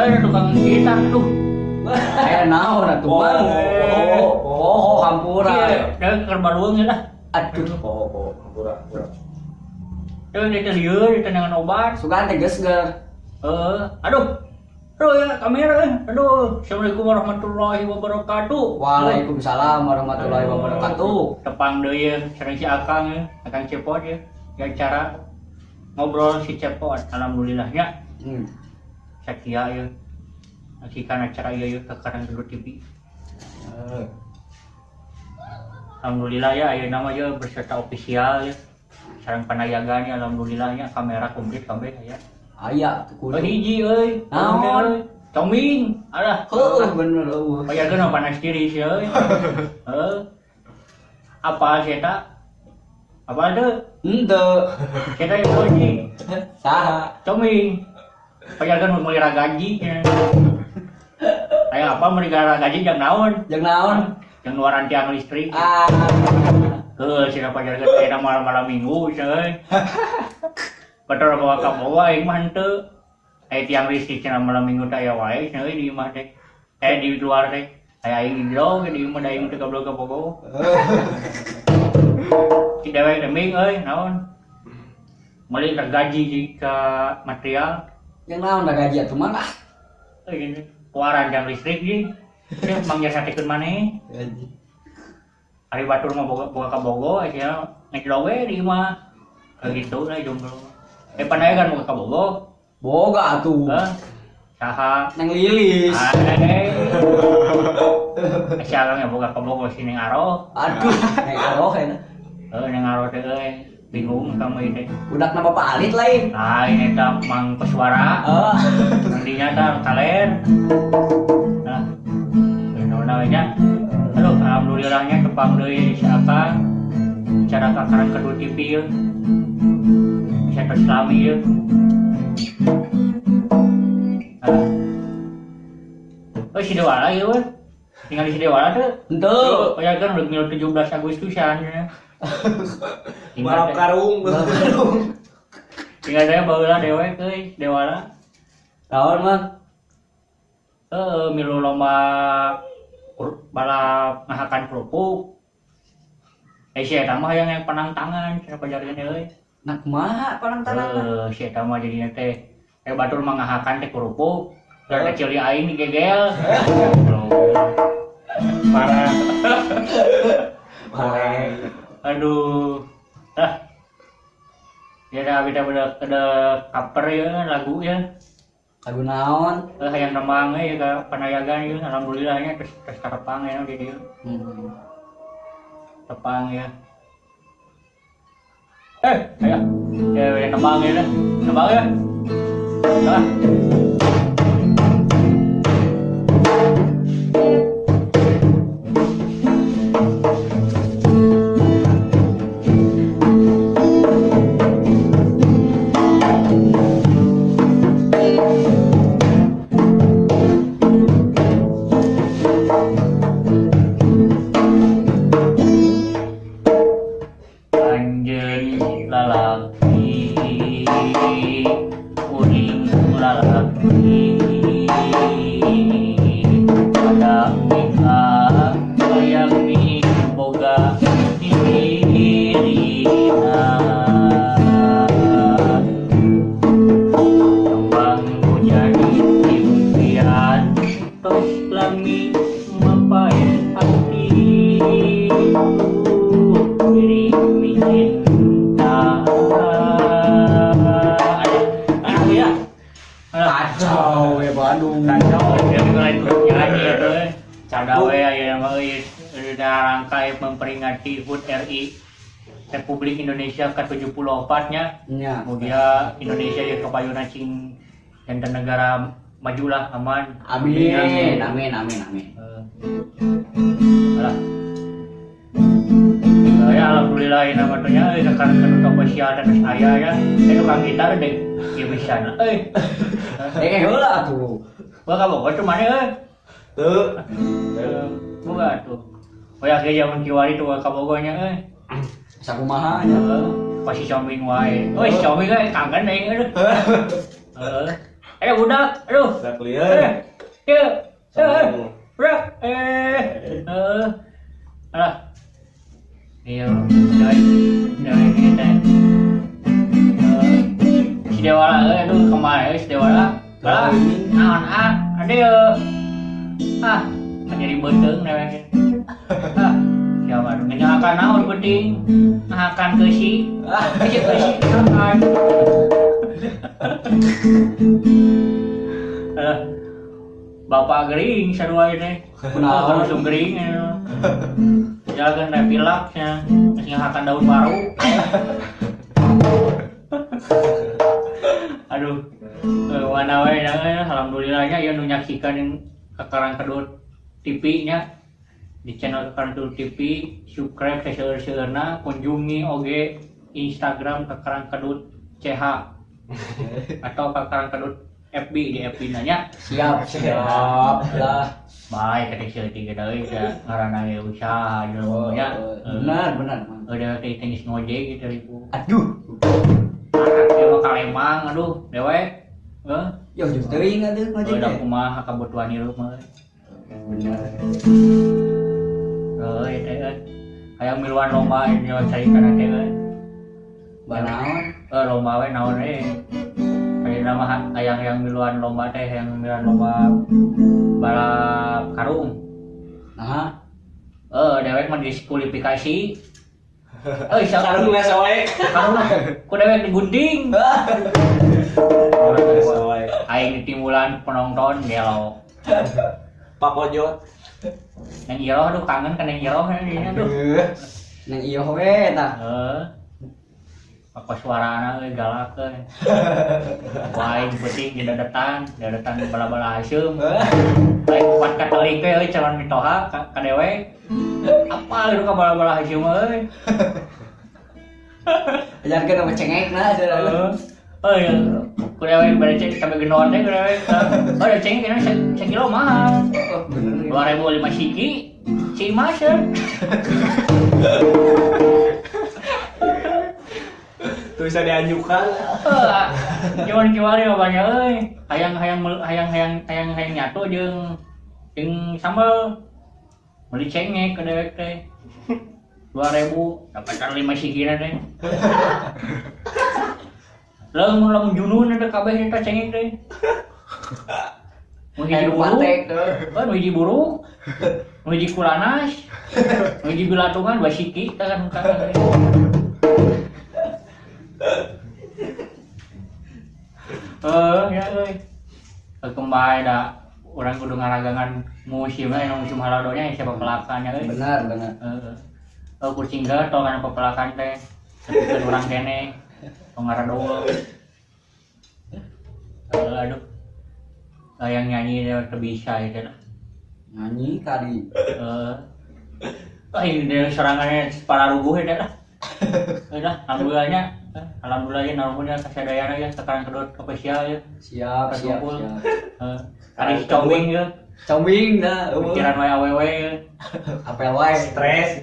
Tukang gitar tuh. Kayak naon atuh. Oh, hampura. Iya, kerbaruang ya dah. Aduh. Hampura. Dia lieu dengan obat. Sugan teh geusger. Aduh ya kamera. Aduh, assalamualaikum warahmatullahi wabarakatuh. Waalaikumsalam warahmatullahi wabarakatuh. Tepang deui ya, sareng si Akang ya, Akang Cepot ya. Ya cara ngobrol si Cepot, alhamdulillahnya. Sakia ya. Akikan acara ieu ka Karang Gendut TV. Alhamdulillah ya, ayeuna mah ya berserta ofisial ya. Sareng panayagan ya, alhamdulillahnya kamera komplit kabeh ya. Aya kudu. Hiji euy. Naon? Coming. Alah. Heuh bener eueuh. Payageun panas tiris euy. Apa sih eta? Apa teu? Henteu. Kita yang lagi. Saha? Coming. Payageun melihara gaji. Aya apa melihara gaji jang naon? Jeung naon? Yang luaran tiang listrik. Cenah pajageun aya malam-malam minggu euy. Betul bawa ka bawa aing mah henteu. Aya tiang listrik cenah malam minggu teh aya wae cenah di imah teh. Di luar teh. Aya aing di jero di imah da aing teh goblok ka bogo. Ki dewek deming euy naon? Meuli gaji jika material. Jeung naon da gaji atuh mah? Euy keluaran tiang listrik ge. Teh mangnya satekeun maneh. Gaji. Ari batur mah boga ka bogo aya nek lowe di imah. Kagitu lah jomblo. Panayagan boga ka bogo. Boga atuh. Saha? Nang Lilis. Sialang ya boga ka bogo sini Aro. Aduh, nang Aro kana. Nang Aro teh euy. Bingung kamu ini. Udakna Bapak Alit lain. Nah, ini tah Mang Peswara. Nantinya tah kalen. Nah. Namanya. Halo, alhamdulillahnya tepang deui si Akang. Cara ka Karang Gendut TV ya. Bisa Islami ya. Si Dewala ya weh. Tinggal di si Dewala tuh. Henteu. Payageun udah 17 Agustusan ya. Balap karung. Tinggal saya baheula dewek euy, Dewala. Naon mah? Milu lomba balap ngahakan kerupuk. Si eta mah yang penang tangan, cenah pajageun euy. Nah kumaha palang tangan? Si eta mah jadinya teh batur mah ngahakan teh kerupuk. Gara kecil di aing digegel. Parah. Aduh. Ya dah ada cover ya lagu ya. Lagu naon? Hayang nemang ya ka panayagan ya, alhamdulillahnya terus terpang ya di dieu. Tepang ya. Aya. Ya nemang ya dah. Nemang ya. Nah. Lalaki pada ya nama rangkai memperingati HUT RI Republik Indonesia ke-74-nya. Nya. Kemudian Indonesia ya kepayuna cing dan negara majulah aman. Amin. Alah. Ya alhamdulillah ini namanya sekarang kedua spesial dan saya ya. Saya tukang gitar deh. Ya bisa nah. Heula tuh. Gua kamu kok cuma Tuh. Bukan tuh. Oh ya kayak zaman kiwari tuh kabogonya Sakumaha nya. Pasti Xiaoming wae. Oh Xiaoming kan kangen aing aduh. Ayo budak, aduh. Dak lieur. Budak. Alah. Iya, ini teh. Si Dewala aduh kemarin si Dewala. Balah, naon aduh. Jadi beuteung newe. Siapa menyalakan naon penting akan keusi akan bapak gering sarua ini langsung gering jalan repilaknya masih akan daun baru aduh mana wae alhamdulillahnya ya nu nyaksikan yang kekarang kedut TV-nya di channel Kekarang Kedut TV, subscribe seueur-seueurna, kunjungi oge Instagram Kekarang Kedut CH atau Kekarang Kedut FB di FB nanya. Siap lah. Baik ketik seutik deui ya ngaranna ge usaha dulu ya. Benar. Udah kayak tenis ngojek gitu ibu. Aduh. Anaknya mah Kalembang aduh dewek. Yo jeung teuing atuh ngojek. Udah kumaha kabutuhan ieu mah. Benar. Kayak miluan lomba ini cari karena teh Banaon? Lomba we naon kayak nama yang miluan lomba teh yang miluan lomba balap karung. Nah, dewek mah diskualifikasi. Karung nggak soek. Karung ku dewek digunting. Aing timulan penonton gelo. Pak Ojot. Neng Iroh aduh kangen kan Neng Iroh ini aduh. Neng ieu we tah. Apa suarana galak ke. Wah, penting dadatan bala-bala asem. Lain kuat katolik euy calon mitoha ka dewe. Apa lu ka bala-bala asem euy. Ajarkeun sama cengekna cenah. Ya. Ku dewe bade cek sampai gendon teh ku dewe. Da cengek kana 1 kilo mahal. Oh, bener. 2005 siki. Si Maser. Tuh bisa dianjukan. Cuman kiwari bapaknya euy. Hayang nyatu jeung sambal. Beli cengek ke dewek teh. 2000 dapat 5 sikina teh. Lamun junun ada kabeh eta cengek teh. Mun hiji buru. Hiji buru. Hiji kulanas. Hiji bilatungan 2 siki teh kan. Ya euy. Kembali dah orang kudu ngaragangan museumnya yang museum haladonya siapa pelakannya euy. Benar. Kucing gato kan pelakan teh. Tapi urang kene pengaradol. Aduh. Yang nyanyi dia bisa itu. Nyanyi kali. Ini dia serangannya para rubuh itu lah. Udah, alhamdulillahnya namanya kasadayana ya sekarang kedua spesial ya. Siap. Tadi combing ya. Combing dah. Pikiran wae awewe ya. Apel wae Stres.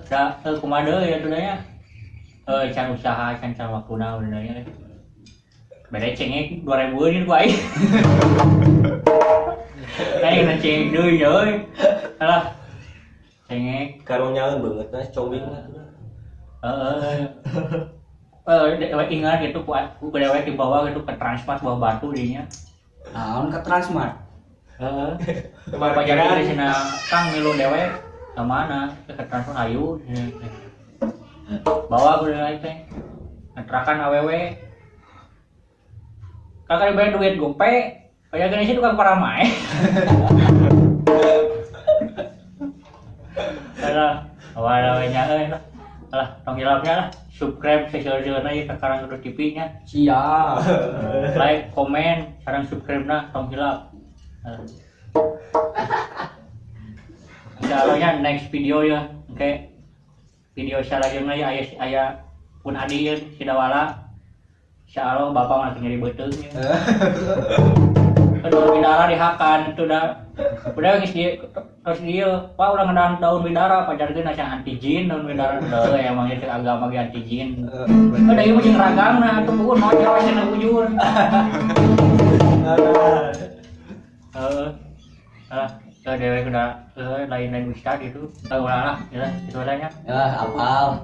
Dah kumaha ya tudanya. Can usaha can waktuna udahnya. Beda cengek 2000 ini ku aing. Lain cengek deui euy. Alah. Cengek Karunyaeun beungeut nah combing mah. Ingat gitu ku dewek di bawah gitu ke Transmart bawah batu dinya. Naon ke Transmart? Pajaran di sana Kang milu dewek ke mana? Ke Transmart ayu. Bawa ku dewek teh. Ngetrakan awewe. Kakak dibayar duit gope. Pajagan sih tukang paramae. awalnya lah tong hilapnya lah subscribe sesuatu aja sekarang udah TV-nya Siap. like komen sekarang subscribe nah tong hilap insyaallah next video ya oke video selanjutnya ya ayah pun hadir sidawala insyaallah bapak masih nyari betul daun bidara dihakan itu udah ngis dia terus dia pak udah ngedaun daun bidara pacarkeun asa anti-jin daun bidara emang itu agama ge anti-jin ada ieu jeung ragangna atuh buun nojol cenah bujur dewek udah lain ustad itu ulah lah itu adanya Apal.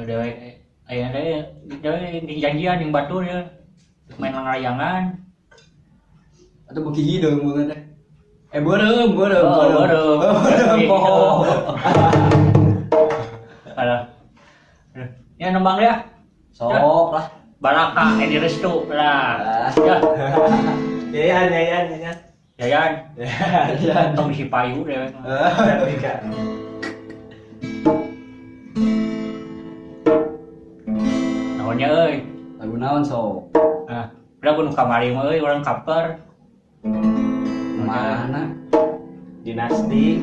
dewek aya di janjian yang batu ya main layangan Atau bagi hidung banget deh. Berem. Poho. Alah. Ya nembang dia. Sok lah. Baraka di restu lah. Ya. Yayan. Tong si payu deh. Naonnya euy. Lagu naon sok? Nah, udah pun kamari mah euy urang kaper. Mana? Dinasti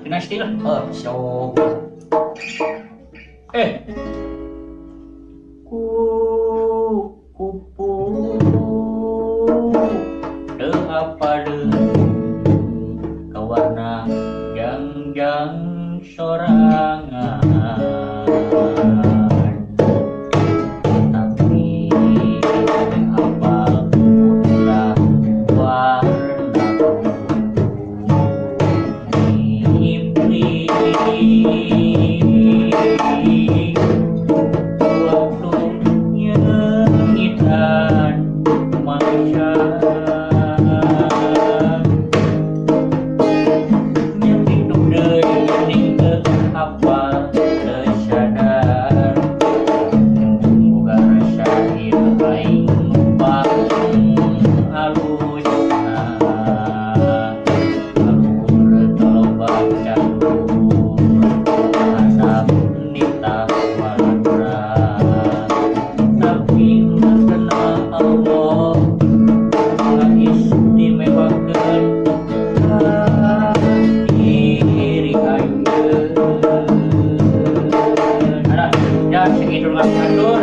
Dinasti lah. Sok. Kupu apa kawarna jang sorangan tapi apa udah warna mimpi waktunya ngitan mangsa yang hidup dari apa tersadar moga rasa aing halus alur telobat candur asap nita walara tapi makna Allah istimewakeun diri aing ya segitu ngatur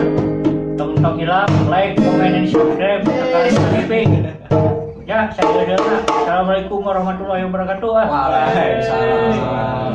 tong hilap like komen dan subscribe sekarang TV ya saya Assalamualaikum warahmatullahi wabarakatuh Waalaikumsalam.